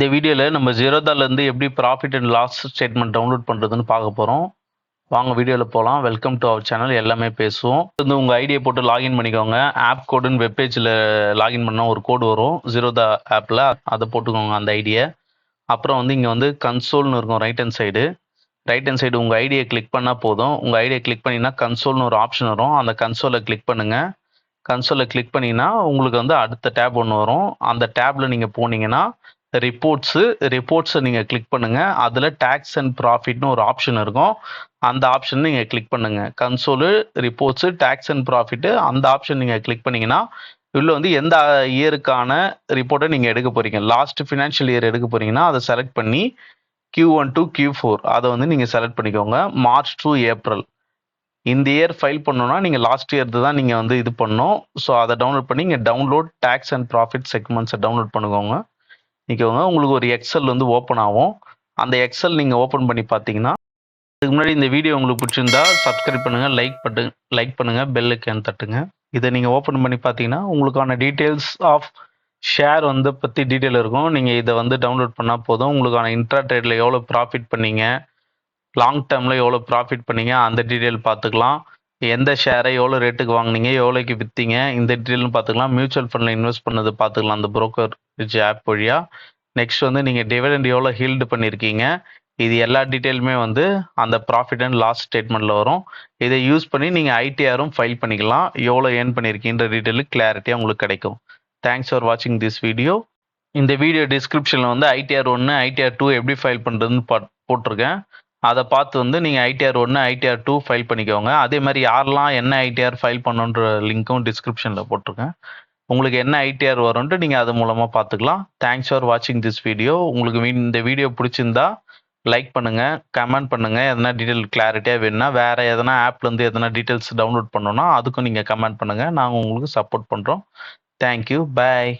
இந்த வீடியோவில் நம்ம ஜீரோதாலேருந்து எப்படி profit and loss statement download பண்ணுறதுன்னு பார்க்க போகிறோம். வாங்க வீடியோவில் போகலாம். வெல்கம் டு அவர் சேனல் எல்லாமே பேசுவோம். வந்து உங்கள் ஐடியை போட்டு லாகின் பண்ணிக்கோங்க. ஆப் கோடுன்னு வெப்பேஜில் லாகின் பண்ணால் ஒரு கோடு வரும் ஜீரோதா ஆப்பில், அதை போட்டுக்கோங்க அந்த ஐடியை. அப்புறம் வந்து இங்கே வந்து கன்சோல்னு இருக்கும் ரைட் ஹேண்ட் சைடு உங்கள் ஐடியை கிளிக் பண்ணால் போதும். உங்கள் ஐடியை கிளிக் பண்ணிங்கன்னா கன்சோல்னு ஒரு ஆப்ஷன் வரும். அந்த கன்சோலை கிளிக் பண்ணுங்கள். கன்சோலை கிளிக் பண்ணிங்கன்னா உங்களுக்கு வந்து அடுத்த டேப் ஒன்று வரும். அந்த டேப்பில் நீங்கள் போனீங்கன்னா ரிப்போர்ட்ஸை நீங்கள் கிளிக் பண்ணுங்கள். அதில் டேக்ஸ் அண்ட் ப்ராஃபிட்னு ஒரு ஆப்ஷன் இருக்கும். அந்த ஆப்ஷன் நீங்கள் கிளிக் பண்ணுங்கள். Console, reports, tax and profit, அந்த ஆப்ஷன் நீங்கள் கிளிக் பண்ணிங்கன்னா இதில் வந்து எந்த இயருக்கான ரிப்போர்ட்டை நீங்கள் எடுக்க போகிறீங்க, லாஸ்ட் ஃபினான்ஷியல் இயர் எடுக்க போகிறீங்கன்னா அதை செலக்ட் பண்ணி Q1 to Q4 அதை வந்து நீங்கள் செலக்ட் பண்ணிக்கோங்க. மார்ச் டு ஏப்ரல் இந்த இயர் ஃபைல் பண்ணணும்னா நீங்கள் லாஸ்ட் இயர் தான் நீங்கள் வந்து இது பண்ணணும். ஸோ அதை டவுன்லோட் பண்ணி இங்கே டவுன்லோட் டேக்ஸ் அண்ட் ப்ராஃபிட் செக்மெண்ட்ஸை டவுன்லோட் பண்ணிக்கோங்க. உங்களுக்கு ஒரு எக்ஸல் வந்து ஓப்பன் ஆகும். அந்த எக்ஸல் நீங்கள் ஓப்பன் பண்ணி பார்த்தீங்கன்னா, இதுக்கு முன்னாடி இந்த வீடியோ உங்களுக்கு பிடிச்சிருந்தா சப்ஸ்கிரைப் பண்ணுங்கள், லைக் பண்ணுங்கள், பெல் ஐக்கான் தட்டுங்க. இதை நீங்கள் ஓப்பன் பண்ணி பார்த்தீங்கன்னா உங்களுக்கான டீட்டெயில்ஸ் ஆஃப் ஷேர் வந்து பற்றி டீட்டெயில் இருக்கும். நீங்கள் இதை வந்து டவுன்லோட் பண்ணால் போதும். உங்களுக்கான இன்ட்ரா ட்ரேடில் எவ்வளோ ப்ராஃபிட் பண்ணீங்க, லாங் டேர்மில் எவ்வளோ ப்ராஃபிட் பண்ணீங்க, அந்த டீட்டெயில் பார்த்துக்கலாம். எந்த ஷேரை எவ்வளோ ரேட்டுக்கு வாங்கினீங்க, எவ்வளோக்கு விற்றீங்க, இந்த டீட்டெயிலும் பார்த்துக்கலாம். மியூச்சுவல் ஃபண்டில் இன்வெஸ்ட் பண்ணது பார்த்துக்கலாம் அந்த புரோக்கரேஜ் ஆப் வழியாக. நெக்ஸ்ட் வந்து நீங்கள் டிவிடெண்ட் எவ்வளோ ஹீல்டு பண்ணியிருக்கீங்க, இது எல்லா டீட்டெயிலுமே வந்து அந்த ப்ராஃபிட் அண்ட் லாஸ் ஸ்டேட்மெண்ட்டில் வரும். இதை யூஸ் பண்ணி நீங்கள் ஐடிஆரும் ஃபைல் பண்ணிக்கலாம். எவ்வளோ ஏர்ன் பண்ணியிருக்கீன்ற டீட்டெயிலு கிளாரிட்டியாக உங்களுக்கு கிடைக்கும். தேங்க்ஸ் ஃபார் வாட்சிங் திஸ் வீடியோ. இந்த வீடியோ டிஸ்கிரிப்ஷனில் வந்து ITR 1, ITR 2 எப்படி ஃபைல் பண்ணுறதுன்னு போட்டிருக்கேன். அதை பார்த்து வந்து நீங்கள் ITR 1, ITR 2 ஃபைல் பண்ணிக்கோங்க. அதே மாதிரி யாரெல்லாம் என்ன ITR ஃபைல் பண்ணுன்ற லிங்க்கும் டிஸ்கிரிப்ஷனில் போட்டிருக்கேன். உங்களுக்கு என்ன ITR வரும்ன்ட்டு நீங்கள் அது மூலமாக பார்த்துக்கலாம். தேங்க்ஸ் ஃபார் வாட்சிங் திஸ் வீடியோ. உங்களுக்கு இந்த வீடியோ பிடிச்சிருந்தா லைக் பண்ணுங்கள், கமெண்ட் பண்ணுங்கள். எதனா டீட்டெயில் கிளாரிட்டியாக வேணும்னா, வேறு எதனா ஆப்லேருந்து எதனா டீட்டெயில்ஸ் டவுன்லோட் பண்ணோன்னா அதுக்கும் நீங்கள் கமெண்ட் பண்ணுங்கள். நாங்கள் உங்களுக்கு சப்போர்ட் பண்ணுறோம். தேங்க்யூ, பாய்.